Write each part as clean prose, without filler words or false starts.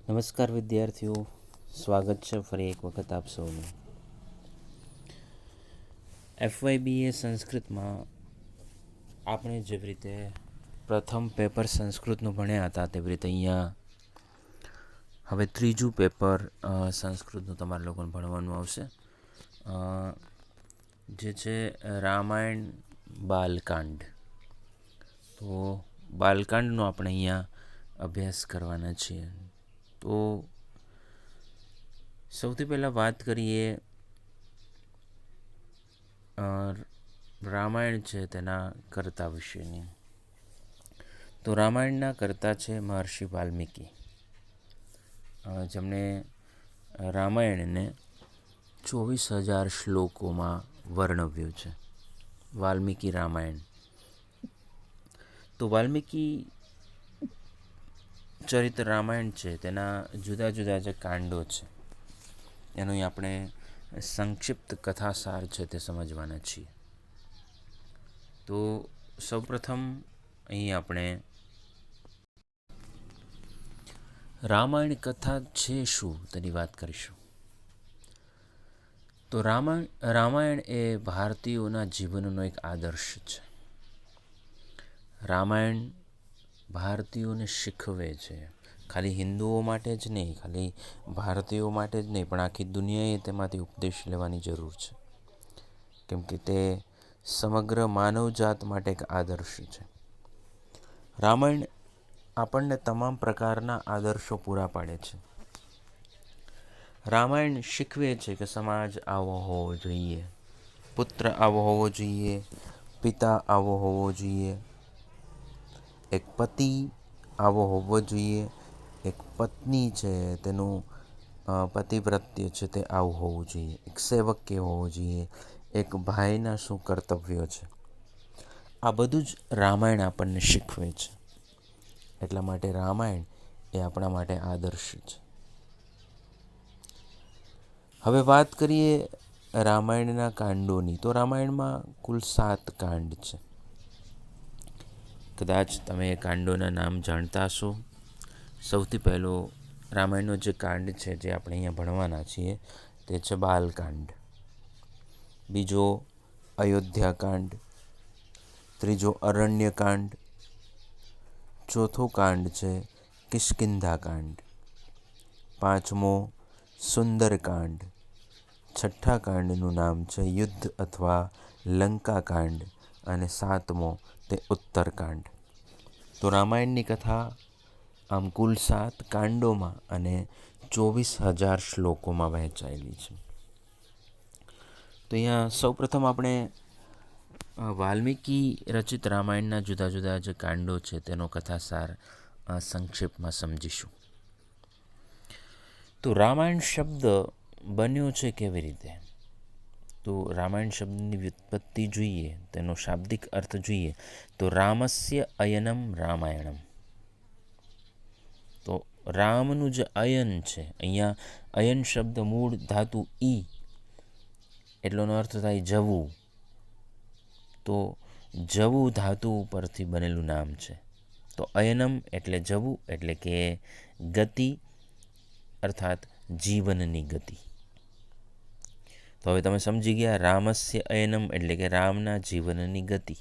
નમસ્કાર વિદ્યાર્થીઓ, સ્વાગત છે ફરી એક વખત આપ સૌનું. FYBA સંસ્કૃતમાં આપણે જેવી રીતે પ્રથમ પેપર સંસ્કૃતનું ભણ્યા હતા તેવી રીતે અહીંયા હવે ત્રીજું પેપર સંસ્કૃતનું તમારા લોકોને ભણવાનું આવશે, જે છે રામાયણ બાલકાંડ. તો બાલકાંડનો આપણે અહીંયા અભ્યાસ કરવાના છીએ. તો સૌથી પહેલાં વાત કરીએ રામાયણ છે તેના કર્તા વિશેની. તો રામાયણના કર્તા છે મહર્ષિ વાલ્મીકી, જેમણે રામાયણને 24,000 શ્લોકોમાં વર્ણવ્યું છે. વાલ્મીકી રામાયણ. તો વાલ્મીકી ચરિત્ર રામાયણ છે તેના જુદા જુદા જે કાંડો છે એનો આપણે સંક્ષિપ્ત કથાસાર છે તે સમજવાના છીએ. તો સૌપ્રથમ અહીં આપણે રામાયણ કથા છે શું તેની વાત કરીશું. તો રામાયણ એ ભારતીયોના જીવનનો એક આદર્શ છે. રામાયણ ભારતીયોને શીખવે છે, ખાલી હિન્દુઓ માટે જ નહીં, ખાલી ભારતીયો માટે જ નહીં, પણ આખી દુનિયાએ તેમાંથી ઉપદેશ લેવાની જરૂર છે, કેમ કે તે સમગ્ર માનવજાત માટે એક આદર્શ છે. રામાયણ આપણને તમામ પ્રકારના આદર્શો પૂરા પાડે છે. રામાયણ શીખવે છે કે સમાજ આવો હોવો જોઈએ, પુત્ર આવો હોવો જોઈએ, પિતા આવો હોવો જોઈએ, એક પતિ આવો હોવો જોઈએ, એક પત્ની છે તેનું પતિવ્રત્ય છે તે આવું હોવું જોઈએ, એક સેવક કેવો હોવો જોઈએ, એક ભાઈના શું કર્તવ્યો છે, આ બધું જ રામાયણ આપણને શીખવે છે. એટલા માટે રામાયણ એ આપણા માટે આદર્શ છે. હવે વાત કરીએ રામાયણના કાંડોની. તો રામાયણમાં કુલ 7 કાંડ છે. કદાચ તમે એ કાંડોના નામ જાણતા હશો. સૌથી પહેલો રામાયણનો જે કાંડ છે જે આપણે અહીંયા ભણવાના છીએ તે છે બાલકાંડ. બીજો અયોધ્યાકાંડ. ત્રીજો અરણ્યકાંડ. ચોથો કાંડ છે કિષ્કિંધાકાંડ. પાંચમો સુંદરકાંડ. છઠ્ઠા કાંડનું નામ છે યુદ્ધ અથવા લંકાકાંડ. અને સાતમો તે ઉત્તરકાંડ. તો રામાયણની કથા આમ કુલ 7 કાંડોમાં અને 24,000 શ્લોકોમાં વહેંચાયેલી છે. તો અહીંયા સૌપ્રથમ આપણે વાલ્મીકી રચિત રામાયણના જુદા જુદા જે કાંડો છે તેનો કથાસાર સંક્ષેપમાં સમજીશું. તો રામાયણ શબ્દ બન્યો છે કેવી રીતે? તો રામાયણ શબ્દની વ્યુત્પત્તિ જોઈએ, તેનો શાબ્દિક અર્થ જોઈએ તો રામસ્ય અયનમ રામાયણમ. તો રામનું જે અયન છે, અહીંયા અયન શબ્દ મૂળ ધાતુ ઈ એટલોનો અર્થ થાય જવું. તો જવું ધાતુ ઉપરથી બનેલું નામ છે. તો અયનમ એટલે જવું, એટલે કે ગતિ અર્થાત જીવનની ગતિ. તો હવે તમે સમજી ગયા, રામસ્ય અયનમ એટલે કે રામના જીવનની ગતિ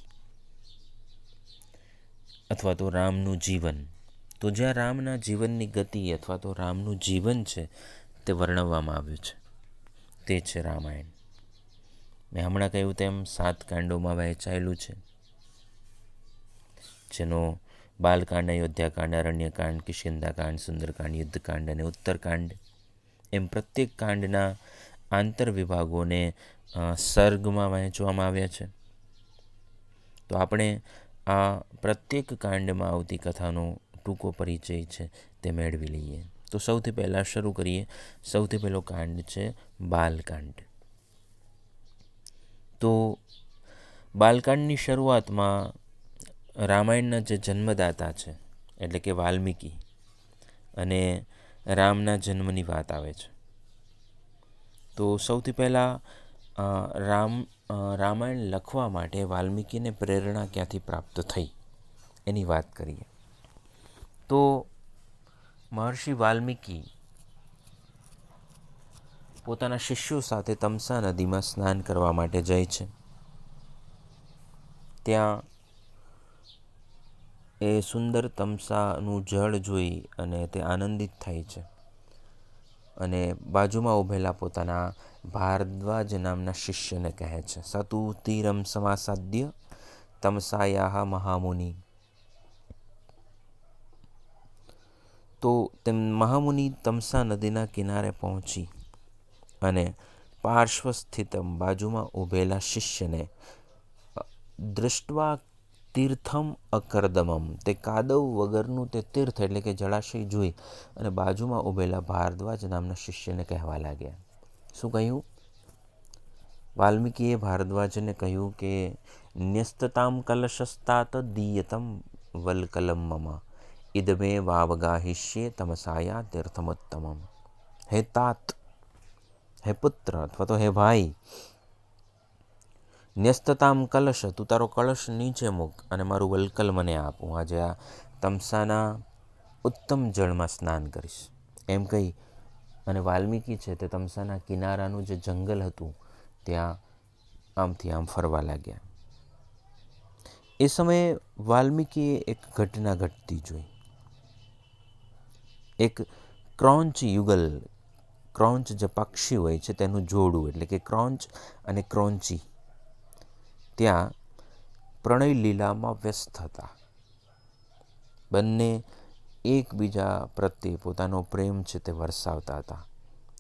અથવા તો રામનું જીવન. તો જ્યાં રામના જીવનની ગતિ અથવા તો રામનું જીવન છે તે વર્ણવવામાં આવ્યું છે, તે છે રામાયણ. મેં હમણાં કહ્યું તેમ 7 કાંડોમાં વહેંચાયેલું છે, જેનો બાલકાંડ, અયોધ્યાકાંડ, અરણ્યકાંડ, કિષ્કિંધાકાંડ, સુંદરકાંડ, યુદ્ધકાંડ અને ઉત્તરકાંડ એમ પ્રત્યેક કાંડના આંતર વિભાગોને સર્ગમાં વહેંચવામાં આવ્યા છે. તો આપણે આ પ્રત્યેક કાંડમાં આવતી કથાનો ટૂંકો પરિચય છે તે મેળવી લઈએ. તો સૌથી પહેલાં શરૂ કરીએ. સૌથી પહેલો કાંડ છે બાલકાંડ. તો બાલકાંડની શરૂઆતમાં રામાયણના જે જન્મદાતા છે એટલે કે વાલ્મીકી અને રામના જન્મની વાત આવે છે. તો સૌથી પહેલાં રામાયણ લખવા માટે વાલ્મીકીને પ્રેરણા ક્યાંથી પ્રાપ્ત થઈ એની વાત કરીએ. તો મહર્ષિ વાલ્મીકી પોતાના શિષ્યો સાથે તમસા નદીમાં સ્નાન કરવા માટે જાય છે. ત્યાં એ સુંદર તમસાનું જળ જોઈ અને તે આનંદિત થાય છે અને બાજુમાં ઊભેલા પોતાના ભારદ્વાજ નામના શિષ્યને કહે છે, સતુ તીરમ સમાસાદ્ય તમસાયાહ મહામુનિ. તો તેમ મહામુનિ તમસા નદીના કિનારે પહોંચી અને પાર્શ્વસ્થિત બાજુમાં ઊભેલા શિષ્યને દૃષ્ટવા તીર્થમ અકર્દમમ, તે કાદવ વગરનું તે તીર્થ એટલે કે જળાશય જોઈ અને બાજુમાં ઊભેલા ભારદ્વાજ નામના શિષ્યને કહેવા લાગ્યા. શું કહ્યું? વાલ્મીકીએ ભારદ્વાજને કહ્યું કે ન્યસ્તતામ કલશસ્તાત દીયતમ વલકલમ મમ ઇદમે વાવગાહિષ્યે તમસાયા તીર્થમોત્તમમ. હે તાત, હે પુત્ર અથવા તો હે ભાઈ, ન્યસ્તતામ કલશ, તું તારો કળશ નીચે મૂક અને મારું વલકલ મને આપ. હું આજે આ તમસાના ઉત્તમ જળમાં સ્નાન કરીશ. એમ કહી અને વાલ્મીકી છે તે તમસાના કિનારાનું જે જંગલ હતું ત્યાં આમથી આમ ફરવા લાગ્યા. એ સમયે વાલ્મીકીએ એક ઘટના ઘટતી જોઈ. એક ક્રોંચ યુગલ, ક્રોંચ જે પક્ષી હોય છે તેનું જોડું એટલે કે ક્રોંચ અને ક્રોંચી ત્યાં પ્રણય લીલામાં વ્યસ્ત હતા. બંને એકબીજા પ્રત્યે પોતાનો પ્રેમ છે તે વરસાવતા હતા.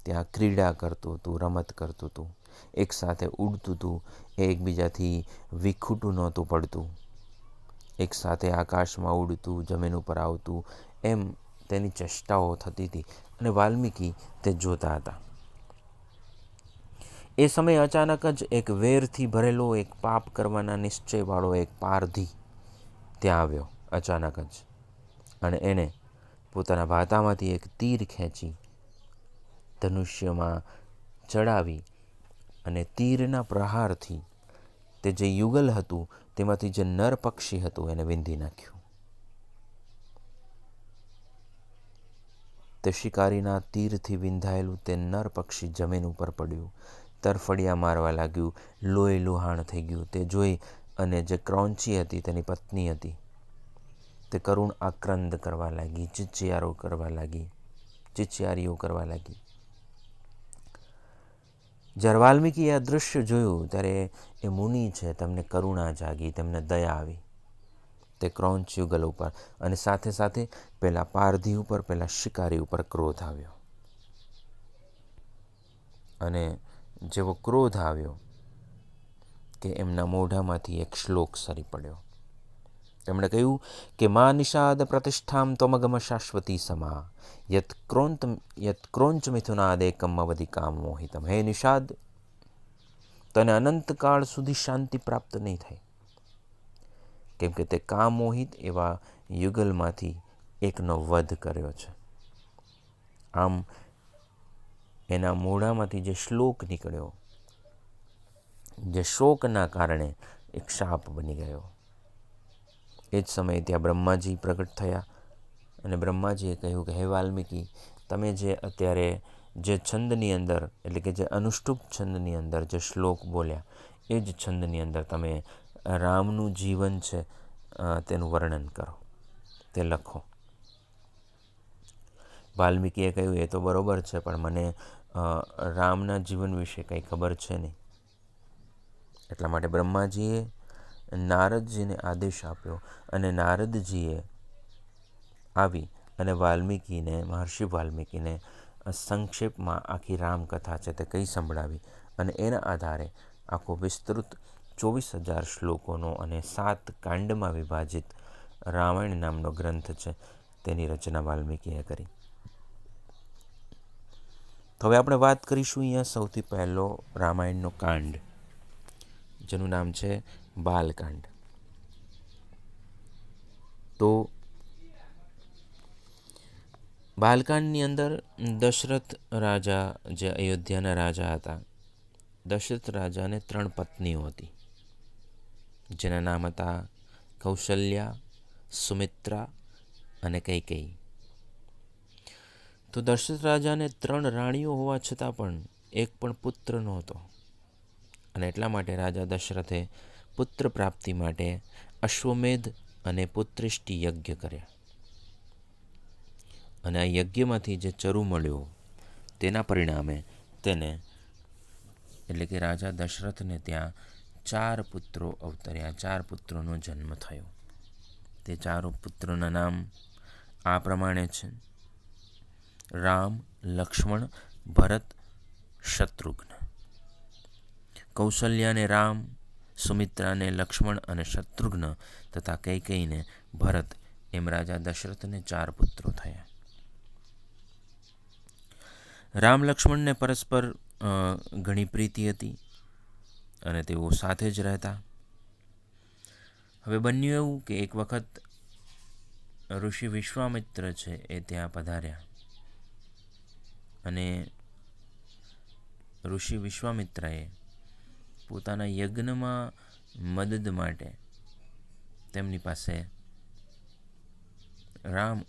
ત્યાં ક્રીડા કરતું હતું, રમત કરતું હતું, એકસાથે ઉડતું હતું, એકબીજાથી વિખૂટું નહોતું પડતું, એકસાથે આકાશમાં ઉડતું, જમીન ઉપર આવતું, એમ તેની ચેષ્ટાઓ થતી હતી અને વાલ્મીકી તે જોતા હતા. એ સમયે અચાનક જ એક વેરથી ભરેલો, એક પાપ કરવાના નિશ્ચયવાળો એક પારધી ત્યાં આવ્યો અચાનક જ, અને એને પોતાના ભાતામાંથી એક તીર ખેંચી ધનુષ્યમાં ચડાવી અને તીરના પ્રહારથી તે જે યુગલ હતું તેમાંથી જે નર પક્ષી હતું એને વીંધી નાખ્યું. તે શિકારીના તીરથી વિંધાયેલું તે નર પક્ષી જમીન ઉપર પડ્યું, તરફડિયા મારવા લાગ્યું, લોહી લુહાણ થઈ ગયું. તે જોઈ અને જે ક્રોંચી હતી તેની પત્ની હતી તે કરુણ આક્રંદ કરવા લાગી, ચીચિયારીઓ કરવા લાગી. જ્યારે વાલ્મીકીએ આ દૃશ્ય જોયું ત્યારે એ મુનિ છે તેમને કરુણા જાગી, તેમને દયા આવી તે ક્રોંચ યુગલ ઉપર, અને સાથે સાથે પેલા પારધી ઉપર, પેલા શિકારી ઉપર ક્રોધ આવ્યો. અને જેવો ક્રોધ આવ્યો કે એમના મોઢામાંથી એક શ્લોક સરી પડ્યો. તેમણે કહ્યું કે મા નિષાદ પ્રતિષ્ઠામ ત્વમગમ શાશ્વતી સમા યત ક્રોંચ મિથુનાદેકમ અવધિ કામ મોહિતમ. હે નિષાદ, તને અનંતકાળ સુધી શાંતિ પ્રાપ્ત નહીં થાય, કેમ કે તે કામ મોહિત એવા યુગલમાંથી એકનો વધ કર્યો છે. આમ એના મોઢામાંથી જે શ્લોક નીકળ્યો, જે શોકના કારણે એક શાપ બની ગયો. એ જ સમયે ત્યાં બ્રહ્માજી પ્રગટ થયા અને બ્રહ્માજીએ કહ્યું કે હે વાલ્મીકી, તમે જે અત્યારે જે છંદની અંદર એટલે કે જે અનુષ્ટુપ છંદની અંદર જે શ્લોક બોલ્યા એ જ છંદની અંદર તમે રામનું જીવન છે તેનું વર્ણન કરો, તે લખો. વાલ્મીકીએ કહ્યું એ તો બરોબર છે, પણ મને રામના જીવન વિશે કંઈ ખબર છે નહીં. એટલા માટે બ્રહ્માજીએ નારદજીને આદેશ આપ્યો અને નારદજીએ આવી અને મહર્ષિ વાલ્મીકીને સંક્ષેપમાં આખી રામકથા છે તે કંઈ સંભળાવી અને એના આધારે આખો વિસ્તૃત 24,000 શ્લોકોનો અને 7 કાંડમાં વિભાજિત રામાયણ નામનો ગ્રંથ છે તેની રચના વાલ્મીકીએ કરી. તો હવે આપણે વાત કરીશું અહીંયા સૌથી પહેલો રામાયણનો કાંડ, જેનું નામ છે બાલકાંડ. તો બાલકાંડની અંદર દશરથ રાજા, જે અયોધ્યાના રાજા હતા, દશરથ રાજાને 3 પત્નીઓ હતી, જેના નામ હતા કૌશલ્યા, સુમિત્રા અને કૈકેયી. તો દશરથ રાજાને 3 રાણીઓ હોવા છતાં પણ એક પણ પુત્ર નહોતો, અને એટલા માટે રાજા દશરથે પુત્ર પ્રાપ્તિ માટે અશ્વમેધ અને પુત્રિષ્ટિ યજ્ઞ કર્યા. અને આ યજ્ઞમાંથી જે ચરુ મળ્યો તેના પરિણામે તેને એટલે કે રાજા દશરથને ત્યાં 4 પુત્રો અવતર્યા, 4 પુત્રોનો જન્મ થયો. તે 4 પુત્રોના નામ આ પ્રમાણે છે: રામ, લક્ષ્મણ, ભરત, શત્રુઘ્ન. કૌશલ્યાને રામ, સુમિત્રાને લક્ષ્મણ અને શત્રુઘ્ન તથા કૈકેયીને ભરત, એમ રાજા દશરથને 4 પુત્રો થયા. રામ લક્ષ્મણને પરસ્પર ઘણી પ્રીતિ હતી અને તેઓ સાથે જ રહેતા. હવે બન્યું એવું કે એક વખત ઋષિ વિશ્વામિત્ર છે એ ત્યાં પધાર્યા, અને ઋષિ વિશ્વામિત્રએ પોતાના યજ્ઞમાં મદદ માટે તેમની પાસે રામ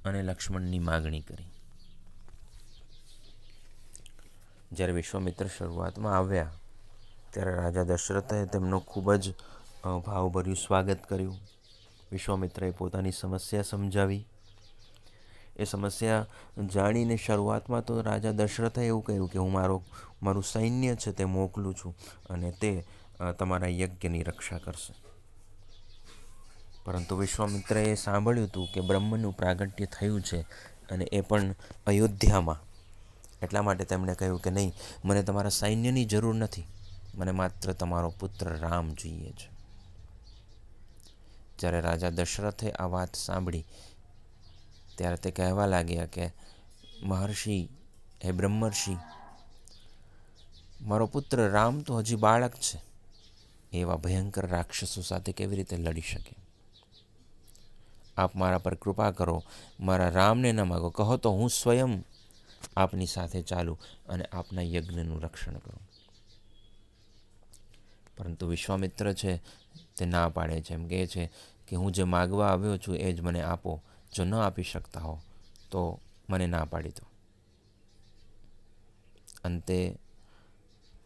અને લક્ષ્મણની માગણી કરી. જ્યારે વિશ્વામિત્ર શરૂઆતમાં આવ્યા ત્યારે રાજા દશરથે તેમનું ખૂબ જ ભાવભર્યું સ્વાગત કર્યું. વિશ્વામિત્રએ પોતાની સમસ્યા સમજાવી. એ સમસ્યા જાણીને શરૂઆતમાં તો રાજા દશરથે એવું કહ્યું કે હું મારું સૈન્ય છે તે મોકલું છું અને તે તમારા યજ્ઞની રક્ષા કરશે. પરંતુ વિશ્વામિત્રએ સાંભળ્યું હતું કે બ્રહ્મનું પ્રાગટ્ય થયું છે, અને એ પણ અયોધ્યામાં. એટલા માટે તેમણે કહ્યું કે નહીં, મને તમારા સૈન્યની જરૂર નથી, મને માત્ર તમારો પુત્ર રામ જોઈએ છે. જ્યારે રાજા દશરથે આ વાત સાંભળી ત્યારે તે કહેવા લાગ્યા કે મહર્ષિ, હે બ્રહ્મર્ષિ, મારો પુત્ર રામ તો હજી બાળક છે, એવા ભયંકર રાક્ષસો સાથે કેવી રીતે લડી શકે? આપ મારા પર કૃપા કરો, મારા રામને ન માગો. કહો તો હું સ્વયં આપની સાથે ચાલું અને આપના યજ્ઞનું રક્ષણ કરું. પરંતુ વિશ્વામિત્ર છે તે ના પાડે છે. એમ કહે છે કે હું જે માગવા આવ્યો છું એ જ મને આપો. જો ન આપી શકતા હો તો મને ના પાડી દો. અંતે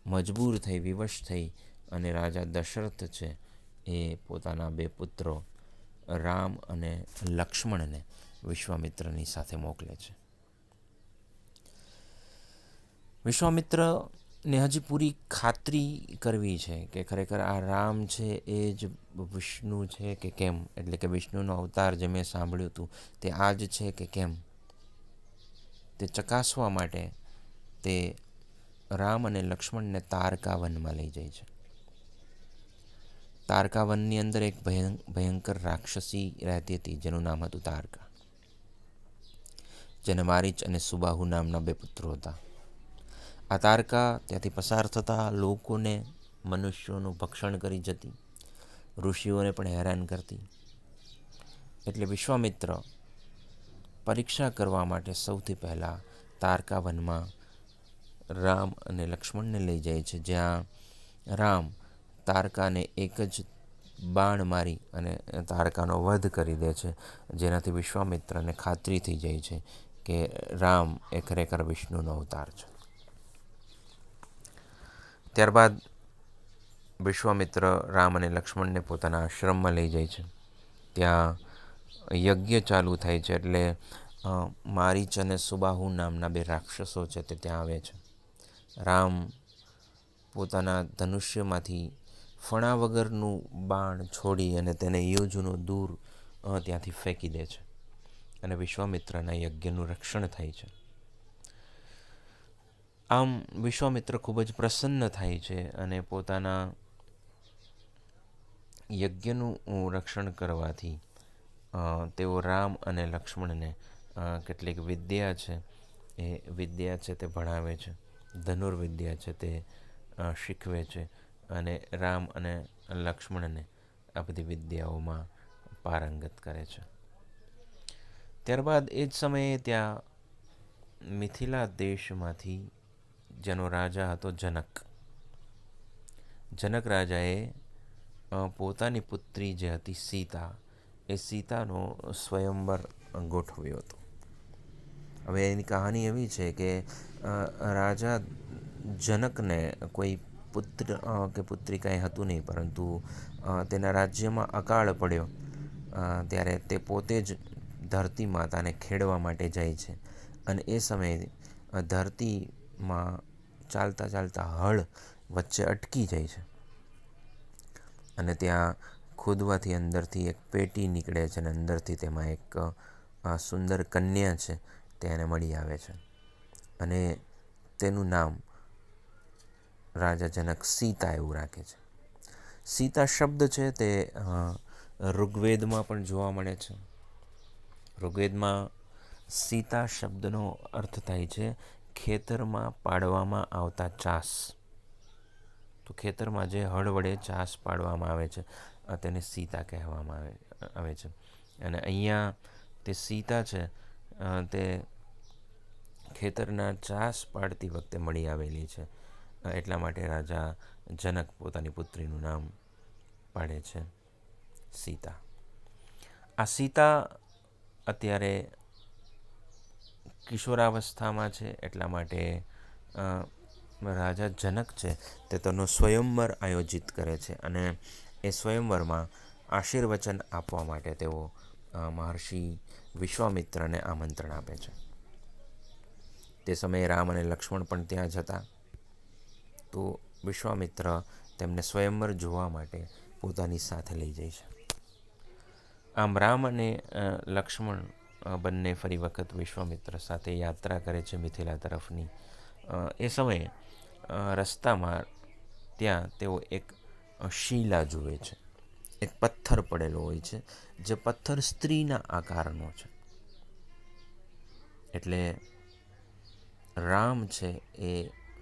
મજબૂર થઈ, વિવશ થઈ અને રાજા દશરથ છે એ પોતાના 2 પુત્રો રામ અને લક્ષ્મણને વિશ્વામિત્રની સાથે મોકલે છે. વિશ્વામિત્રને હજી પૂરી ખાતરી કરવી છે કે ખરેખર આ રામ છે એ જ વિષ્ણુ છે કે કેમ, એટલે કે વિષ્ણુનો અવતાર જે મેં સાંભળ્યું હતું તે આ જ છે કે કેમ, તે ચકાસવા માટે તે રામ અને લક્ષ્મણને તારકા વનમાં લઈ જાય છે. તારકા વનની અંદર એક ભયંકર રાક્ષસી રહેતી હતી જેનું નામ હતું તારકા, જેને મારીચ અને સુબાહુ નામના 2 પુત્રો હતા. આ તારકા ત્યાંથી પસાર થતા લોકોને, મનુષ્યોનું ભક્ષણ કરી જતી, ઋષિઓને પણ હેરાન કરતી. એટલે વિશ્વામિત્ર પરીક્ષા કરવા માટે સૌથી પહેલાં તારકા વનમાં રામ અને લક્ષ્મણને લઈ જાય છે, જ્યાં રામ તારકાને એક જ બાણ મારી અને તારકાનો વધ કરી દે છે, જેનાથી વિશ્વામિત્રને ખાતરી થઈ જાય છે કે રામ એ ખરેખર વિષ્ણુનો અવતાર છે. ત્યારબાદ વિશ્વામિત્ર રામ અને લક્ષ્મણને પોતાના આશ્રમમાં લઈ જાય છે. ત્યાં યજ્ઞ ચાલુ થાય છે. એટલે મારીચ અને સુબાહુ નામના 2 રાક્ષસો છે તે ત્યાં આવે છે. રામ પોતાના ધનુષ્યમાંથી ફણા વગરનું બાણ છોડી અને તેને યોજનું દૂર ત્યાંથી ફેંકી દે છે, અને વિશ્વામિત્રના યજ્ઞનું રક્ષણ થાય છે. આમ વિશ્વામિત્ર ખૂબ જ પ્રસન્ન થાય છે અને પોતાના યજ્ઞનું રક્ષણ કરવાથી તેઓ રામ અને લક્ષ્મણને કેટલીક વિદ્યા છે તે ભણાવે છે, ધનુર્વિદ્યા છે તે શીખવે છે, અને રામ અને લક્ષ્મણને આ બધી વિદ્યાઓમાં પારંગત કરે છે. ત્યારબાદ એ જ સમયે ત્યાં મિથિલા દેશમાંથી, જેનો રાજા હતો જનક રાજાએ પોતાની પુત્રી જે હતી સીતા, એ સીતાનો સ્વયંવર ગોઠવ્યો હતો. હવે એની કહાની એવી છે કે રાજા જનકને કોઈ પુત્ર કે પુત્રી કાંઈ હતું નહીં, પરંતુ તેના રાજ્યમાં અકાળ પડ્યો ત્યારે તે પોતે જ ધરતી માતાને ખેડવા માટે જાય છે. અને એ સમયે ધરતીમાં ચાલતા ચાલતા હળ વચ્ચે અટકી જાય છે અને ત્યાં ખોદવાથી અંદરથી એક પેટી નીકળે છે અને અંદરથી તેમાં એક સુંદર કન્યા છે તે એને મળી આવે છે અને તેનું નામ રાજા જનક સીતા એવું રાખે છે. સીતા શબ્દ છે તે ઋગ્વેદમાં પણ જોવા મળે છે. ઋગ્વેદમાં સીતા શબ્દનો અર્થ થાય છે ખેતરમાં પાડવામાં આવતા ચાસ. તો ખેતરમાં જે હળ વડે ચાસ પાડવામાં આવે છે તેને સીતા કહેવામાં આવે છે. અને અહીંયા તે સીતા છે તે ખેતરના ચાસ પાડતી વખતે મળી આવેલી છે. એટલા માટે રાજા જનક પોતાની પુત્રીનું નામ પાડે છે સીતા. આ સીતા અત્યારે કિશોરાવસ્થામાં છે, એટલા માટે રાજા જનક છે તે તેનો સ્વયંવર આયોજિત કરે છે અને એ સ્વયંવરમાં આશીર્વચન આપવા માટે તેઓ મહર્ષિ વિશ્વામિત્રને આમંત્રણ આપે છે. તે સમયે રામ અને લક્ષ્મણ પણ ત્યાં જ હતા. તો વિશ્વામિત્ર તેમને સ્વયંવર જોવા માટે પોતાની સાથે લઈ જાય છે. આમ રામ અને લક્ષ્મણ બંને ફરી વખત વિશ્વામિત્ર સાથે યાત્રા કરે છે મિથિલા તરફની. એ સમયે રસ્તામાં ત્યાં તેઓ એક શિલા જુએ છે. એક પથ્થર પડેલો હોય છે, જે પથ્થર સ્ત્રીના આકારનો છે. એટલે રામ છે એ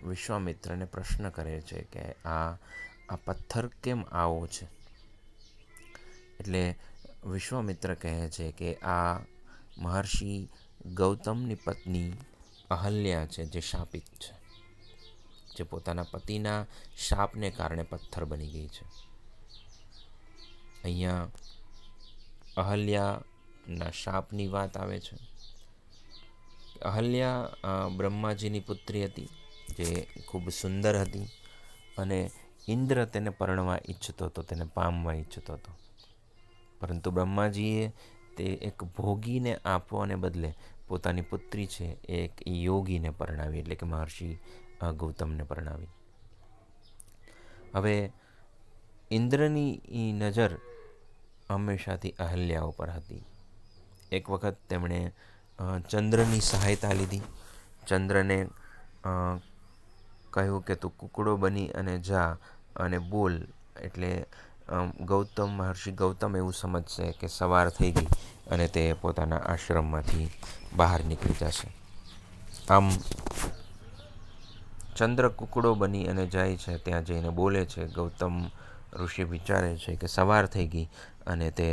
વિશ્વામિત્રને પ્રશ્ન કરે છે કે આ પથ્થર કેમ આવો છે? એટલે વિશ્વામિત્ર કહે છે કે આ મહર્ષિ ગૌતમની પત્ની અહલ્યા છે, જે શાપિત છે, જે પોતાના પતિના શાપને કારણે પથ્થર બની ગઈ છે. અહીંયા અહલ્યાના શાપની વાત આવે છે. અહલ્યા બ્રહ્માજીની પુત્રી હતી, જે ખૂબ સુંદર હતી અને ઇન્દ્ર તેને પરણવા ઈચ્છતો હતો, તેને પામવા ઈચ્છતો હતો. પરંતુ બ્રહ્માજીએ તે એક ભોગીને આપવાને બદલે પોતાની પુત્રી છે એ એક યોગીને પરણાવી, એટલે કે મહર્ષિ ગૌતમને પરણાવી. હવે ઇન્દ્રની નજર હંમેશાથી અહલ્યા ઉપર હતી. એક વખત તેમણે ચંદ્રની સહાયતા લીધી. ચંદ્રને કહ્યું કે તું કુકડો બની અને જા અને બોલ, એટલે મહર્ષિ ગૌતમ એવું સમજશે કે સવાર થઈ ગઈ અને તે પોતાના આશ્રમમાંથી બહાર નીકળી જશે. આમ ચંદ્ર કુકડો બની અને જાય છે, ત્યાં જઈને બોલે છે. ગૌતમ ઋષિ વિચારે છે કે સવાર થઈ ગઈ અને તે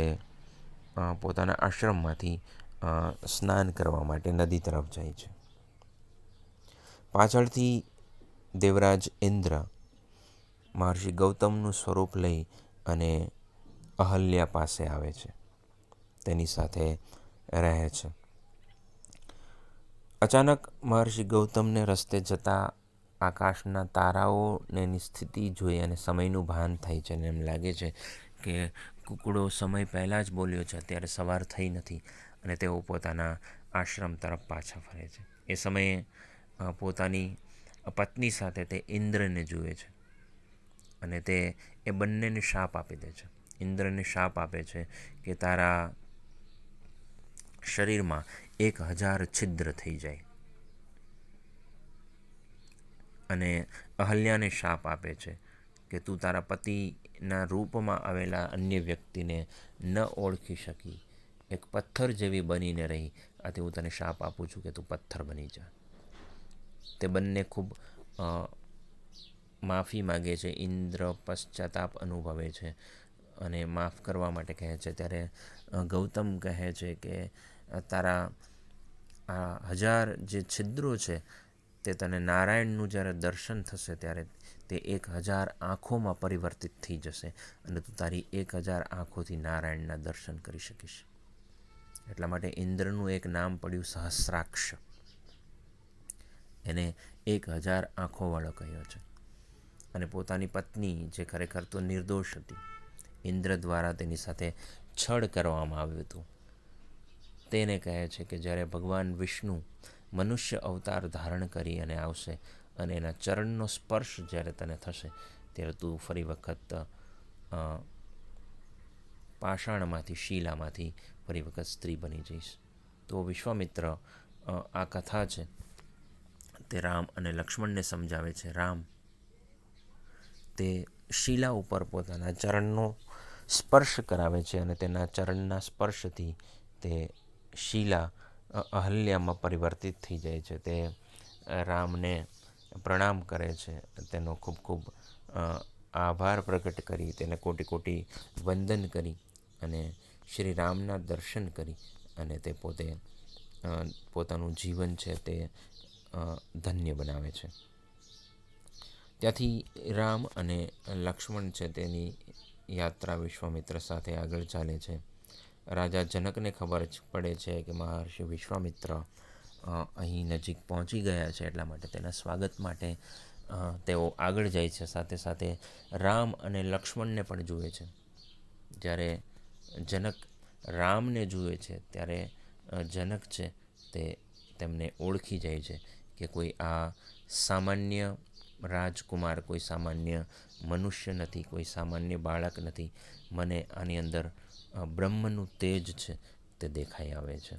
પોતાના આશ્રમમાંથી સ્નાન કરવા માટે નદી તરફ જાય છે. પાછળથી દેવરાજ ઇન્દ્ર મહર્ષિ ગૌતમનું સ્વરૂપ લઈ અને અહલ્યા પાસે આવે છે, તેની સાથે રહે છે. અચાનક મહર્ષિ ગૌતમને રસ્તે જતા આકાશના તારાઓની સ્થિતિ જોઈ અને સમયનું ભાન થાય છે અને એમ લાગે છે કે કુકડો સમય પહેલાં જ બોલ્યો છે, અત્યારે સવાર થઈ નથી, અને તેઓ પોતાના આશ્રમ તરફ પાછા ફરે છે. એ સમયે પોતાની પત્ની સાથે તે ઇન્દ્રને જુએ છે અને તે એ બંનેને શાપ આપી દે છે. ઇન્દ્રને શાપ આપે છે કે તારા શરીરમાં 1000 છિદ્ર થઈ જાય, અને અહલ્યાને શાપ આપે છે કે તું તારા પતિના રૂપમાં આવેલા અન્ય વ્યક્તિને ન ઓળખી શકી, એક પથ્થર જેવી બનીને રહી, આથી હું તને શાપ આપું છું કે તું પથ્થર બની જા. તે બંને ખૂબ માફી માગે છે. ઇન્દ્ર પશ્ચાતાપ અનુભવે છે અને માફ કરવા માટે કહે છે. ત્યારે ગૌતમ કહે છે કે તારા આ 1000 જે છિદ્રો છે તે તને નારાયણનું જ્યારે દર્શન થશે ત્યારે તે 1000 આંખોમાં પરિવર્તિત થઈ જશે અને તું તારી 1000 આંખોથી નારાયણના દર્શન કરી શકીશ. એટલા માટે ઇન્દ્રનું એક નામ પડ્યું સહસ્રાક્ષ. એને 1000 આંખોવાળો કહ્યો છે. અને પોતાની પત્ની, જે ખરેખર તો નિર્દોષ હતી, ઇન્દ્ર દ્વારા તેની સાથે છળ કરવામાં આવ્યું હતું, તેને કહે છે કે જ્યારે ભગવાન વિષ્ણુ મનુષ્ય અવતાર ધારણ કરી અને આવશે અને એના ચરણનો સ્પર્શ જ્યારે તને થશે ત્યારે તું ફરી વખત પાષાણમાંથી, શીલામાંથી ફરી વખત સ્ત્રી બની જઈશ. તો વિશ્વામિત્ર આ કથા છે તે રામ અને લક્ષ્મણને સમજાવે છે. રામ તે શીલા ઉપર પોતાના ચરણનો સ્પર્શ કરાવે છે અને તેના ચરણના સ્પર્શથી તે શીલા અહલ્યામાં પરિવર્તિત થઈ જાય છે. તે રામને પ્રણામ કરે છે, તેનો ખૂબ ખૂબ આભાર પ્રગટ કરી, તેને કોટી કોટી વંદન કરી અને શ્રી રામના દર્શન કરી અને તે પોતે પોતાનું જીવન છે તે ધન્ય બનાવે છે. ત્યાંથી રામ અને લક્ષ્મણ છે તેની યાત્રા વિશ્વામિત્ર સાથે આગળ ચાલે છે. રાજા જનકને ખબર પડે છે કે મહર્ષિ વિશ્વામિત્ર અહીં નજીક પહોંચી ગયા છે, એટલા માટે તેના સ્વાગત માટે તેઓ આગળ જાય છે. સાથે સાથે રામ અને લક્ષ્મણને પણ જુએ છે. જ્યારે જનક રામને જુએ છે ત્યારે જનક છે તે તેમને ઓળખી જાય છે કે કોઈ આ સામાન્ય રાજકુમાર, કોઈ સામાન્ય મનુષ્ય નથી, કોઈ સામાન્ય બાળક નથી. મને આની અંદર બ્રહ્મનું તેજ છે તે દેખાઈ આવે છે.